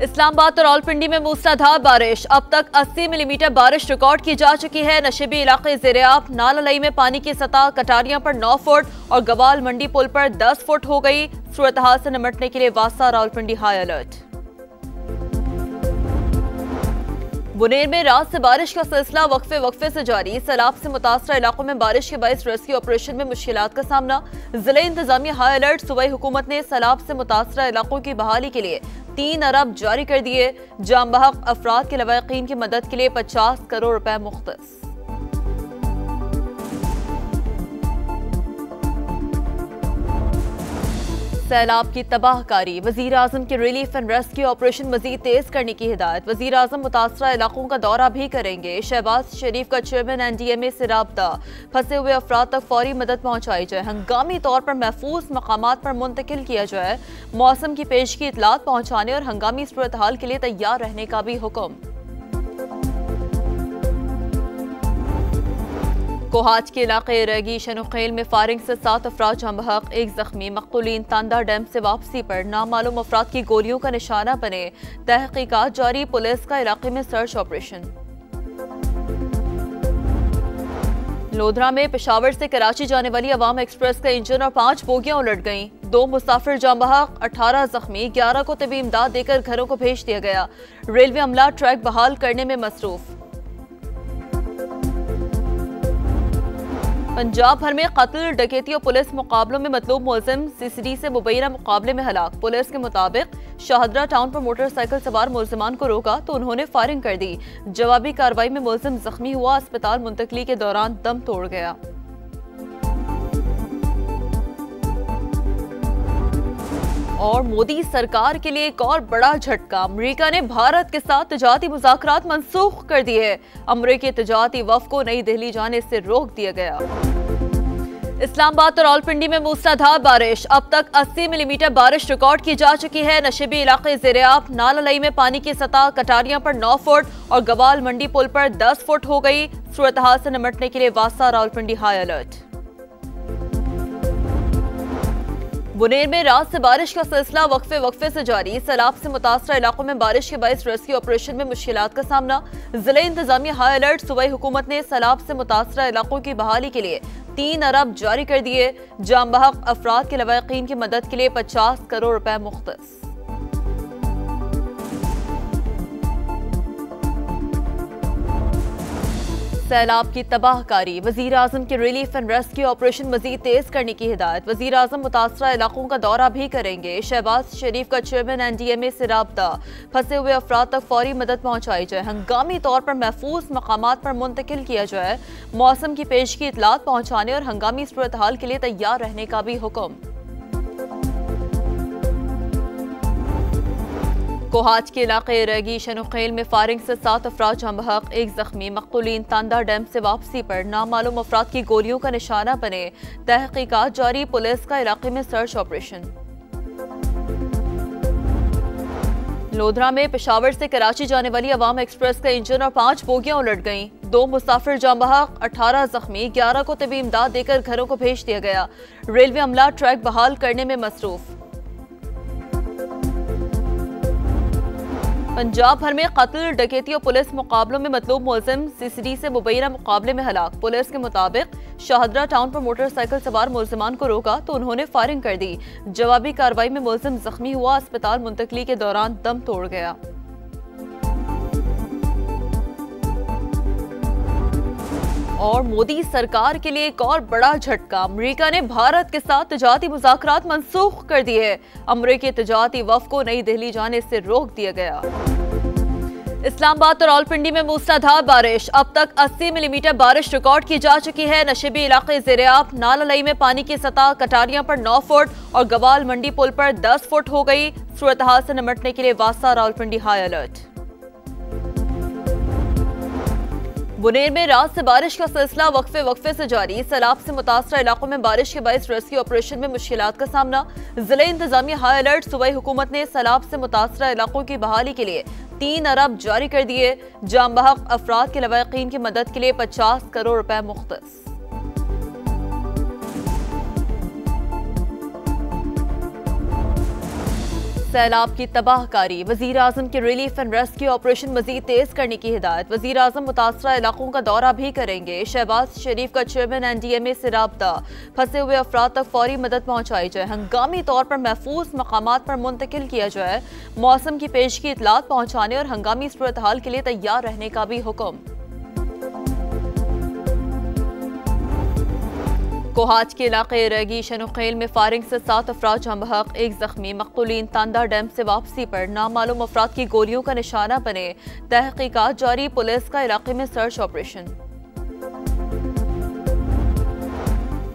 इस्लामाबाद और रावलपिंडी में मूसलाधार बारिश। अब तक 80 मिलीमीटर बारिश रिकॉर्ड की जा चुकी है। नशेबी इलाके ज़ेर-ए-आब। नाला-लई में पानी की सतह कटारियां पर 9 फुट और गवाल मंडी पुल पर 10 फुट हो गई। सूरत हाल से निपटने के लिए वास्ता रावलपिंडी हाई अलर्ट। बुनेर में रात से बारिश का सिलसिला वक्फे से जारी। सैलाब से मुतासरा इलाकों में बारिश के बायस रेस्क्यू ऑपरेशन में मुश्किलात का सामना। जिले इंतजामिया हाई अलर्ट। सूबाई हुकूमत ने सैलाब से मुतासरा इलाकों की बहाली के लिए 3 अरब जारी कर दिए। जाम बहक अफराद के लवाकीन की मदद के लिए 50 करोड़ रुपए मुख्तस। सैलाब की तबाहकारी। वजीर आजम की रिलीफ एंड रेस्क्यू ऑपरेशन मजीद तेज करने की हिदायत। वजीर आजम मुतासरा इलाकों का दौरा भी करेंगे। शहबाज शरीफ का चेयरमैन NDMA से राब्ता। फंसे हुए अफराद तक फौरी मदद पहुंचाई जाए। हंगामी तौर पर महफूज मकामात पर मुंतकिल किया जाए। मौसम की पेश की इतलात पहुंचाने और हंगामी सूरत हाल के लिए तैयार रहने का भी हुक्म। कोहाज के इलाके रेगी शनुखेल में फायरिंग से 7 अफराद जाम बहक, 1 जख्मी। मकतूलीन तांदा डैम से वापसी पर नामालूम अफराद की गोलियों का निशाना बने। तहकीकात जारी। पुलिस का इलाके में सर्च ऑपरेशन। लोधरा में पेशावर से कराची जाने वाली अवाम एक्सप्रेस का इंजन और 5 बोगियां उलट गईं। 2 मुसाफिर जाम बहक, 18 जख्मी। 11 को तबी इमदाद देकर घरों को भेज दिया गया। रेलवे अमला ट्रैक बहाल करने में मसरूफ। पंजाब भर में कत्ल, डकैती और पुलिस मुकाबलों में मतलूब मुलजिम CCD से मुबैना मुकाबले में हलाक। पुलिस के मुताबिक शाहदरा टाउन पर मोटरसाइकिल सवार मुलजिमान को रोका तो उन्होंने फायरिंग कर दी। जवाबी कार्रवाई में मुलजिम जख्मी हुआ। अस्पताल मुंतकली के दौरान दम तोड़ गया। और मोदी सरकार के लिए एक और बड़ा झटका। अमेरिका ने भारत के साथ तिजारती मुज़ाकरात मंसूख कर दिए। अमेरिकी तिजारती वफ़द को नई दिल्ली जाने से रोक दिया गया। इस्लामाबाद और रावलपिंडी में मूसलाधार बारिश। अब तक 80 मिलीमीटर बारिश रिकॉर्ड की जा चुकी है। नशेबी इलाके ज़ेर-ए-आब। नाला-लई में पानी की सतह कटारियां पर 9 फुट और गवाल मंडी पुल पर 10 फुट हो गई। सूरत हाल से निपटने के लिए वास्ता रावलपिंडी हाई अलर्ट। बुनेर में रात से बारिश का सिलसिला वक्फे से जारी। सैलाब से मुतासरा इलाकों में बारिश के बायस रेस्क्यू ऑपरेशन में मुश्किलात का सामना। जिले इंतजामिया हाई अलर्ट। सूबाई हुकूमत ने सैलाब से मुतासरा इलाकों की बहाली के लिए 3 अरब जारी कर दिए। जाम बहक अफराद के लवाकीन की मदद के लिए 50 करोड़ रुपए मुख्तस। सैलाब की तबाहकारी। वजीर आजम की रिलीफ एंड रेस्क्यू ऑपरेशन मजीद तेज करने की हिदायत। वजीर आजम मुतासरा इलाकों का दौरा भी करेंगे। शहबाज शरीफ का चेयरमैन NDMA से राब्ता। फंसे हुए अफराद तक फौरी मदद पहुंचाई जाए। हंगामी तौर पर महफूज मकामात पर मुंतकिल किया जाए। मौसम की पेश की इतलात पहुंचाने और हंगामी सूरत हाल के लिए तैयार रहने का भी हुक्म। कोहाज के इलाके रेगी शनुखेल में फायरिंग से 7 अफराद जाम बहक, 1 जख्मी। मकतूलीन तांदा डैम से वापसी पर नामालूम अफराद की गोलियों का निशाना बने। तहकीकात जारी। पुलिस का इलाके में सर्च ऑपरेशन। लोधरा में पेशावर से कराची जाने वाली अवाम एक्सप्रेस का इंजन और 5 बोगियां उलट गईं। 2 मुसाफिर जाम बहक, 18 जख्मी। 11 को तबी इमदाद देकर घरों को भेज दिया गया। रेलवे अमला ट्रैक बहाल करने में मसरूफ। पंजाब भर में कत्ल, डकैती और पुलिस मुकाबलों में मतलूब मुलजिम CCD से मुबैना मुकाबले में हलाक। पुलिस के मुताबिक शाहदरा टाउन पर मोटरसाइकिल सवार मुलजिमान को रोका तो उन्होंने फायरिंग कर दी। जवाबी कार्रवाई में मुलजिम जख्मी हुआ। अस्पताल मुंतकली के दौरान दम तोड़ गया। और मोदी सरकार के लिए एक और बड़ा झटका। अमेरिका ने भारत के साथ तिजारती मुज़ाकरात मंसूख कर दिए। अमेरिकी तिजारती वफ़द को नई दिल्ली जाने से रोक दिया गया। इस्लामाबाद और रावलपिंडी में मूसलाधार बारिश। अब तक 80 मिलीमीटर बारिश रिकॉर्ड की जा चुकी है। नशेबी इलाके ज़ेर-ए-आब। नाला-लई में पानी की सतह कटारियां पर 9 फुट और गवाल मंडी पुल पर 10 फुट हो गई। सूरत हाल से निपटने के लिए वास्ता रावलपिंडी हाई अलर्ट। बुनेर में रात से बारिश का सिलसिला वक्फे से जारी। सैलाब से मुतासरा इलाकों में बारिश के बायस रेस्क्यू ऑपरेशन में मुश्किलात का सामना। जिले इंतजामिया हाई अलर्ट। सूबाई हुकूमत ने सैलाब से मुतासरा इलाकों की बहाली के लिए 3 अरब जारी कर दिए। जाम बहक अफराद के लवाकीन की मदद के लिए 50 करोड़ रुपए मुख्तस। सैलाब की तबाहकारी, वजीर आजम के रिलीफ एंड रेस्क्यू ऑपरेशन मजीद तेज करने की हिदायत। वजीर आजम मुतासरा इलाकों का दौरा भी करेंगे। शहबाज शरीफ का चेयरमैन NDMA से राब्ता, फंसे हुए अफराद तक फौरी मदद पहुंचाई जाए, हंगामी तौर पर महफूज मकामात पर मुंतकिल किया जाए, मौसम की पेश की इतलात पहुंचाने और हंगामी सूरत हाल के लिए तैयार रहने का भी हुक्म। कोहाट के इलाके रेगी शनुखेल में फायरिंग से 7 अफराद जाँ बहक, 1 जख्मी। मकतूलीन तांदा डैम से वापसी पर नामालूम अफराद की गोलियों का निशाना बने, तहकीकात जारी, पुलिस का इलाके में सर्च ऑपरेशन।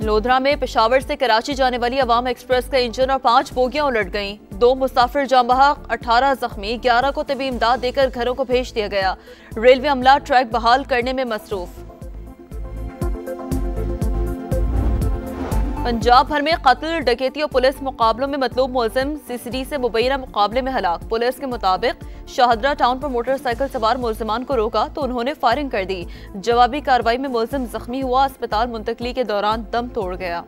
लोधरा में पेशावर से कराची जाने वाली अवाम एक्सप्रेस का इंजन और 5 बोगियां उलट गईं, 2 मुसाफिर जाँ बहक, 18 जख्मी, 11 को तबी इमदाद देकर घरों को भेज दिया गया। रेलवे अमला ट्रैक बहाल करने में मसरूफ। पंजाब भर में कत्ल, डकैती और पुलिस मुकाबलों में मतलूब मुलजिम CCD से मुबैना मुकाबले में हलाक। पुलिस के मुताबिक शाहदरा टाउन पर मोटरसाइकिल सवार मुलजिमान को रोका तो उन्होंने फायरिंग कर दी। जवाबी कार्रवाई में मुलजिम जख्मी हुआ, अस्पताल मुंतकली के दौरान दम तोड़ गया।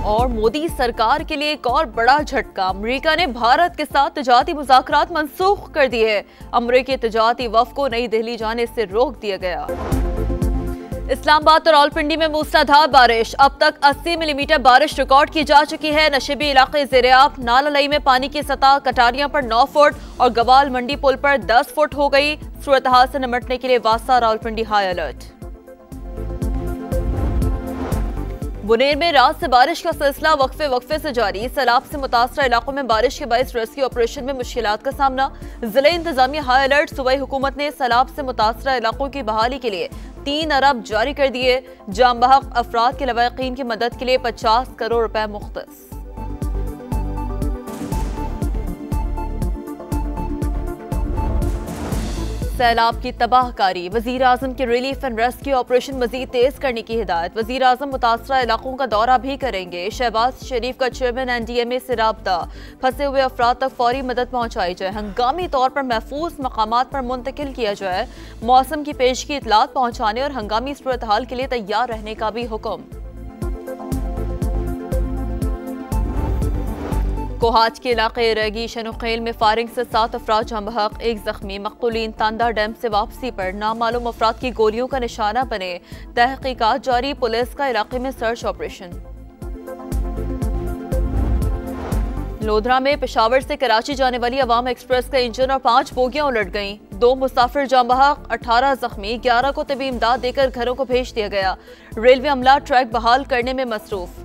और मोदी सरकार के लिए एक और बड़ा झटका, अमेरिका ने भारत के साथ तिजारती मुज़ाकरात मंसूख कर दिए। अमेरिकी तिजारती वफ़द को नई दिल्ली जाने से रोक दिया गया। इस्लामाबाद और रावलपिंडी में मूसलाधार बारिश, अब तक 80 मिलीमीटर बारिश रिकॉर्ड की जा चुकी है। नशेबी इलाके ज़ेर-ए-आब, नाला-लई में पानी की सतह कटारियां पर 9 फुट और गवाल मंडी पुल पर 10 फुट हो गई। सूरत हाल से निपटने के लिए वासा रावलपिंडी हाई अलर्ट। बुनेर में रात से बारिश का सिलसिला वक्फे से जारी। सैलाब से मुतासरा इलाकों में बारिश के बायस रेस्क्यू ऑपरेशन में मुश्किलात का सामना। जिले इंतजामिया हाई अलर्ट। सूबाई हुकूमत ने सैलाब से मुतासरा इलाकों की बहाली के लिए 3 अरब जारी कर दिए। जाम बहक अफराद के लवाकिन की मदद के लिए 50 करोड़ रुपए मुख्तस। सैलाब की तबाहकारी, वजीर आजम के रिलीफ एंड रेस्क्यू ऑपरेशन मजीद तेज करने की हिदायत। वजीर आजम मुतासरा इलाकों का दौरा भी करेंगे। शहबाज शरीफ का चेयरमैन NDMA से राब्ता, फंसे हुए अफराद तक फौरी मदद पहुंचाई जाए, हंगामी तौर पर महफूज मकामात पर मुंतकिल किया जाए, मौसम की पेश की इतलात पहुंचाने और हंगामी सूरत हाल के लिए तैयार रहने का भी हुक्म। कोहाट के इलाके रेगी शनुखेल में फायरिंग से 7 अफराद जाँ बहक, 1 जख्मी। मकतूलीन तांदा डैम से वापसी पर नामालूम अफराद की गोलियों का निशाना बने, तहकीकात जारी, पुलिस का इलाके में सर्च ऑपरेशन। लोधरा में पेशावर से कराची जाने वाली अवाम एक्सप्रेस का इंजन और 5 बोगियां उलट गईं, 2 मुसाफिर जाँ बहक, 18 जख्मी, 11 को तबी इमदाद देकर घरों को भेज दिया गया। रेलवे अमला ट्रैक बहाल करने में मसरूफ।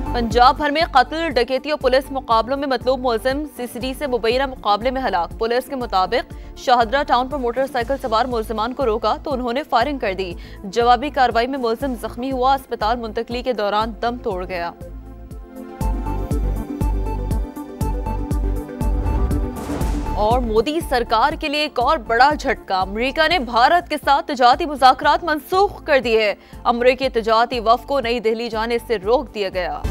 पंजाब भर में कत्ल, डकैती और पुलिस मुकाबलों में मतलूब मुलजिम CCD से मुबैना मुकाबले में हलाक। पुलिस के मुताबिक शाहदरा टाउन पर मोटरसाइकिल सवार मुलजिमान को रोका तो उन्होंने फायरिंग कर दी। जवाबी कार्रवाई में मुलजिम जख्मी हुआ, अस्पताल मुंतकली के दौरान दम तोड़ गया। और मोदी सरकार के लिए एक और बड़ा झटका, अमेरिका ने भारत के साथ तिजारती मुज़ाकरात मंसूख कर दिए। अमेरिकी तिजारती वफ़द को नई दिल्ली जाने से रोक दिया गया।